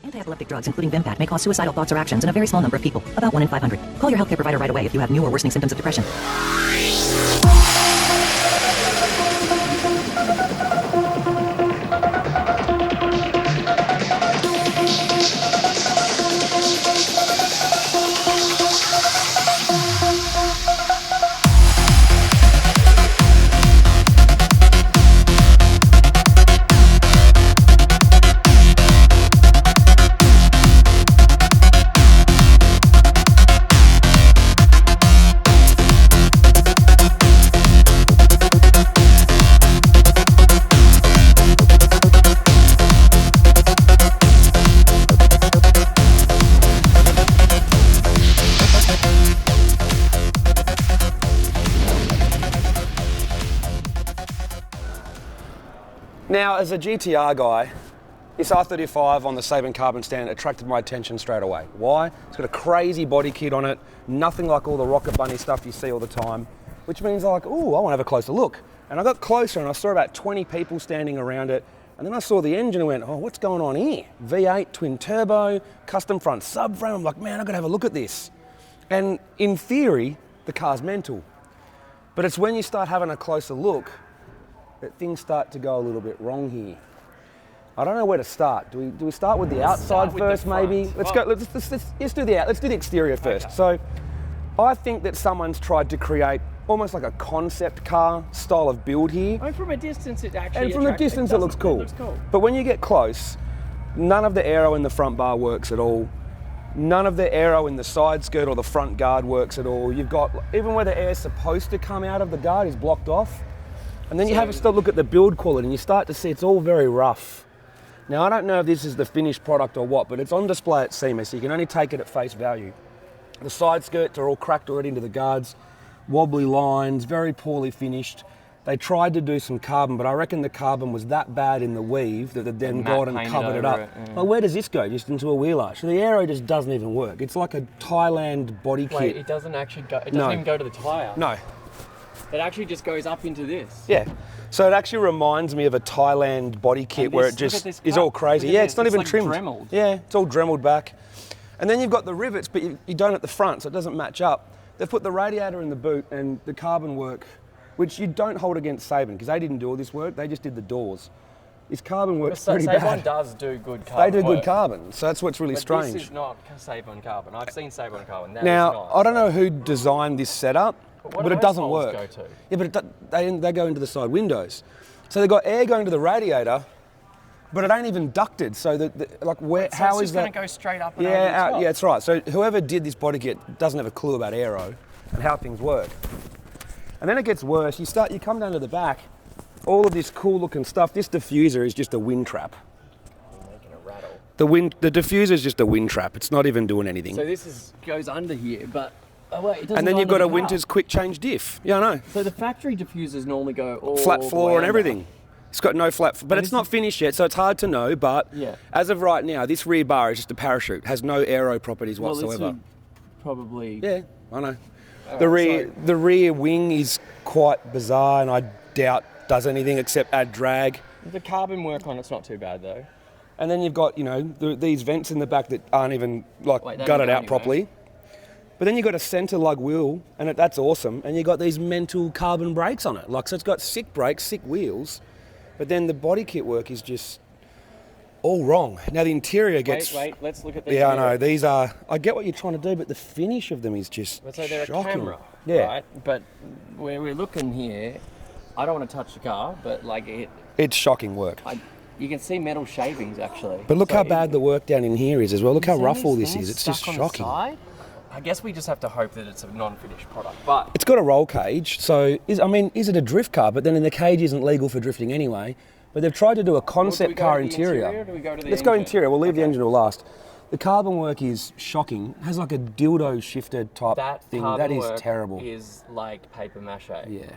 Anti-epileptic drugs, including Vimpat, may cause suicidal thoughts or actions in a very small number of people, about 1 in 500. Call your healthcare provider right away if you have new or worsening symptoms of depression. Now, as a GTR guy, this R35 on the Saban carbon stand attracted my attention straight away. Why? It's got a crazy body kit on it, nothing like all the Rocket Bunny stuff you see all the time, which means like, oh, I want to have a closer look. And I got closer and I saw about 20 people standing around it, and then I saw the engine and went, oh, what's going on here? V8, twin turbo, custom front subframe. I'm like, man, I've got to have a look at this. And in theory, the car's mental. But it's when you start having a closer look that things start to go a little bit wrong here. I don't know where to start. Do we start with the outside first, maybe? Let's do the exterior first. Okay. So I think that someone's tried to create almost like a concept car style of build here. I mean, from a distance it actually it looks cool. But when you get close, none of the aero in the front bar works at all. None of the aero in the side skirt or the front guard works at all. You've got, even where the air's supposed to come out of the guard is blocked off. And then you have to start look at the build quality and you start to see it's all very rough. Now, I don't know if this is the finished product or what, but it's on display at SEMA, so you can only take it at face value. The side skirts are all cracked already into the guards, wobbly lines, very poorly finished. They tried to do some carbon, but I reckon the carbon was that bad in the weave that they've then gone and covered it up. Well, where does this go? Just into a wheel arch. So the aero just doesn't even work. It's like a Thailand body kit. Wait, it doesn't actually go, it doesn't even go to the tyre. No. It actually just goes up into this. Yeah. So it actually reminds me of a Thailand body kit where it just is all crazy. Yeah, it's not even trimmed. Dremeled. Yeah, it's all dremeled back. And then you've got the rivets, but you don't at the front, so it doesn't match up. They've put the radiator in the boot and the carbon work, which you don't hold against Saban, because they didn't do all this work, they just did the doors. This carbon works pretty bad. Saban does do good carbon. They do good carbon, so that's what's really strange. This is not Saban carbon. I've seen Saban carbon. Now, I don't know who designed this setup, but it doesn't work. Go to? Yeah, but they go into the side windows. So they've got air going to the radiator, but it ain't even ducted. So how is that? It's going to go straight up and over the top. Yeah, that's right. So whoever did this body kit doesn't have a clue about aero and how things work. And then it gets worse. You come down to the back, all of this cool looking stuff. This diffuser is just a wind trap. Making a rattle. The diffuser is just a wind trap. It's not even doing anything. So this goes under here, but wait, it doesn't. And then you've got a Winter's quick change diff. Yeah, I know. So the factory diffusers normally go all flat floor and everything. Under. It's got no flat, but it's not finished yet, so it's hard to know. But as of right now, this rear bar is just a parachute. Has no aero properties whatsoever. Probably. Yeah, I know. The rear wing is quite bizarre, and I doubt does anything except add drag. The carbon work on it's not too bad though. And then you've got these vents in the back that aren't even gutted out properly. But then you've got a centre lug wheel, and that's awesome. And you've got these mental carbon brakes on it. So it's got sick brakes, sick wheels. But then the body kit work is just all wrong. Now the interior gets... Wait, let's look at these. Yeah, I know. These are... I get what you're trying to do, but the finish of them is just so they're shocking. A camera, right? But where we're looking here, I don't want to touch the car, but it's shocking work. You can see metal shavings actually. But look how bad the work down in here is as well. Look how rough all this is. It's just shocking. I guess we just have to hope that it's a non-finished product. But it's got a roll cage, so is it a drift car? But then the cage isn't legal for drifting anyway. But they've tried to do a concept car interior. Let's go interior. We'll leave the engine till last. The carbon work is shocking. It has like a dildo shifter type thing. That is terrible. Is like paper mache. Yeah.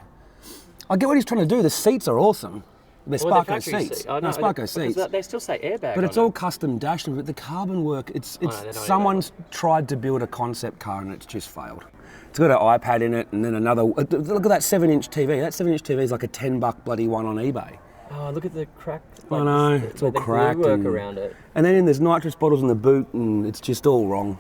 I get what he's trying to do. The seats are awesome. They're Sparko seats. Sparko seats. They still say airbag. But it's all custom dashed. But the carbon work, someone's tried to build a concept car and it's just failed. It's got an iPad in it and then another. Look at that 7-inch TV. That 7-inch TV is like a $10 bloody one on eBay. Oh, look at the crack. I know, it's all cracked. Work around it. And then there's nitrous bottles in the boot, and it's just all wrong.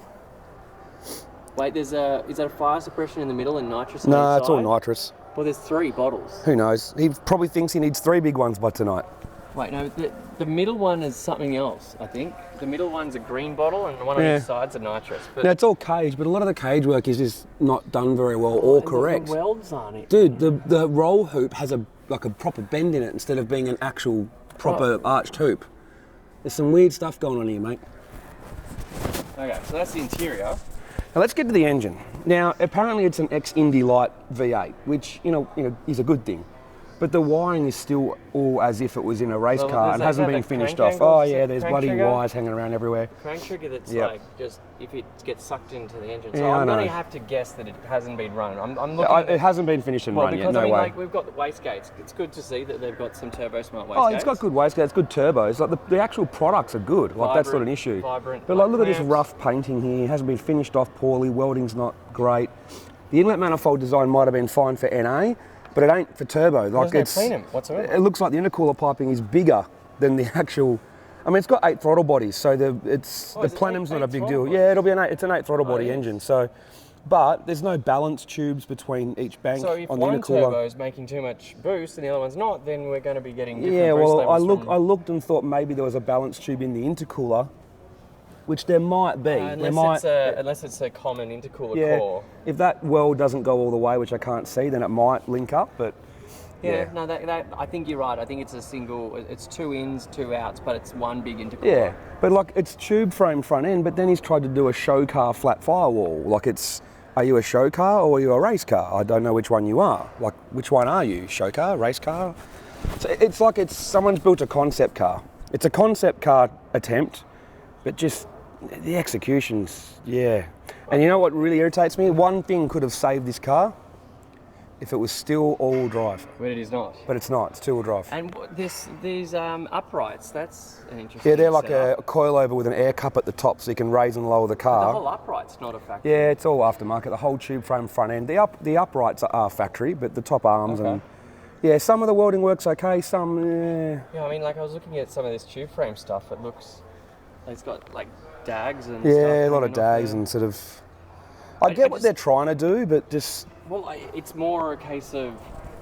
Wait, is that a fire suppression in the middle and nitrous on the No, inside? it's all nitrous. Well, there's 3 bottles. Who knows? He probably thinks he needs 3 big ones by tonight. Wait, no, the middle one is something else, I think. The middle one's a green bottle and the one on each side's a nitrous. But Now, it's all cage, but a lot of the cage work is just not done very well or correct. The welds on it. Dude, the roll hoop has a proper bend in it instead of being an actual proper arched hoop. There's some weird stuff going on here, mate. Okay, so that's the interior. Now let's get to the engine. Now, apparently it's an ex-Indy Light V8, which, you know, is a good thing. But the wiring is still all as if it was in a race car and hasn't been finished off. Oh yeah, there's bloody wires hanging around everywhere. Crank trigger that's like just if it gets sucked into the engine. So Yeah, I'm going to have to guess that it hasn't been run. I'm looking at It hasn't been finished and run yet, because no way. like we've got the wastegates. It's good to see that they've got some turbo smart wastegates. Oh, it's got good wastegates, it's good turbos. Like the actual products are good. Like that's not an issue. Vibrant, but like look at this clamps. rough painting here. It hasn't been finished off poorly. Welding's not great. The inlet manifold design might have been fine for NA, but it ain't for turbo. Like There's no plenum whatsoever. It looks like the intercooler piping is bigger than the actual. I mean, it's got 8 throttle bodies, so the plenum's not a big deal. Yeah, it's an 8 throttle body engine. So, but there's no balance tubes between each bank So if on the one intercooler. turbo is making too much boost and the other one's not, then we're going to be getting different Yeah, boost well, levels I looked and thought maybe there was a balance tube in the intercooler, which there might be. unless it's a common intercooler core. If that weld doesn't go all the way, which I can't see, then it might link up. But No, that I think you're right. I think it's a single. It's 2 ins, 2 outs, but it's one big intercooler. yeah, but like it's tube frame front end. But then he's tried to do a show car flat firewall. Like are you a show car or are you a race car? I don't know which one you are. Like which one are you? Show car, race car? So it's like someone's built a concept car. It's a concept car attempt, but just the execution's And you know what really irritates me? One thing could have saved this car. If it was still all-wheel drive. But it is not. But it's not, it's two-wheel drive. And these uprights, that's an interesting Yeah, they're like setup. a coilover with an air cup at the top so you can raise and lower the car. The whole upright's not a factory. Yeah, it's all aftermarket, the whole tube frame front end. The uprights are factory, but the top arms and... Yeah, some of the welding works okay, some... Yeah, I mean, like I was looking at some of this tube frame stuff, it looks... It's got like dags and stuff. Yeah, a lot of dags and sort of... I get what they're trying to do, but just... Well, it's more a case of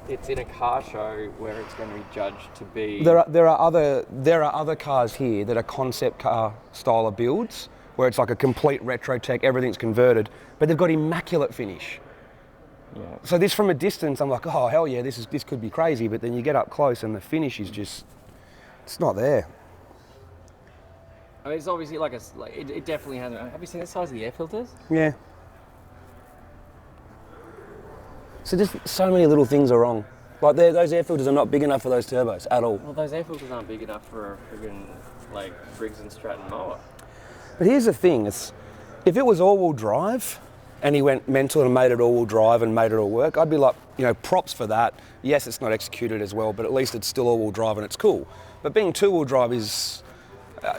it's in a car show where it's going to be judged to be. There are other cars here that are concept car style of builds where it's like a complete retro tech, everything's converted, but they've got immaculate finish. Yeah. So this from a distance, I'm like, oh hell yeah, this could be crazy, but then you get up close and the finish is just, it's not there. I mean, it's obviously it definitely hasn't. Have you seen the size of the air filters? Yeah. So just so many little things are wrong. Like those air filters are not big enough for those turbos at all. Well, those air filters aren't big enough for a friggin' Briggs and Stratton mower. But here's the thing: if it was all-wheel drive, and he went mental and made it all-wheel drive and made it all work, I'd be like, props for that. Yes, it's not executed as well, but at least it's still all-wheel drive and it's cool. But being two-wheel drive is.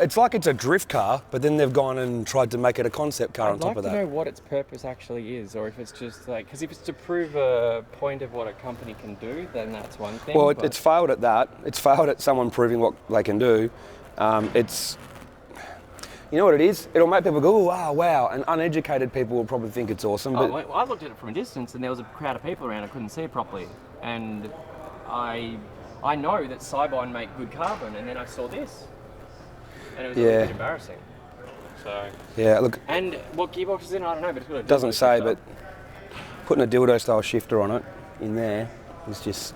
It's like it's a drift car, but then they've gone and tried to make it a concept car on top of that. I'd like to know what its purpose actually is, or if it's just because if it's to prove a point of what a company can do, then that's one thing. Well, it's failed at that. It's failed at someone proving what they can do. It's, you know what it is? It'll make people go, oh, wow, and uneducated people will probably think it's awesome. But I looked at it from a distance, and there was a crowd of people around. I couldn't see it properly, and I know that Cybine make good carbon, and then I saw this. And it was a little bit embarrassing. So. Yeah, look. And what gearbox is in? I don't know, but it's got a dildo doesn't say, shifter. but putting a dildo style shifter on it in there is just.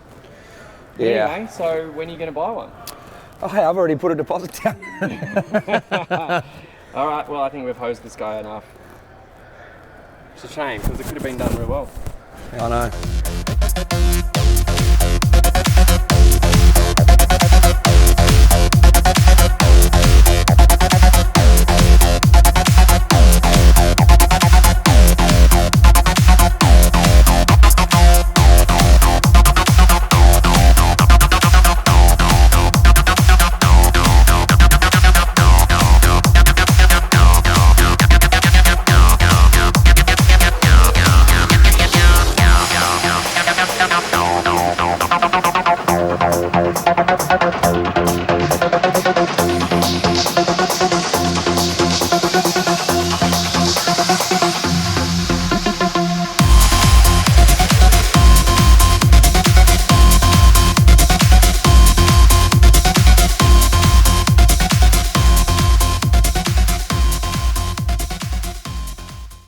Yeah. Anyway, so when are you going to buy one? Oh, hey, I've already put a deposit down. All right. Well, I think we've hosed this guy enough. It's a shame because it could have been done real well. I know.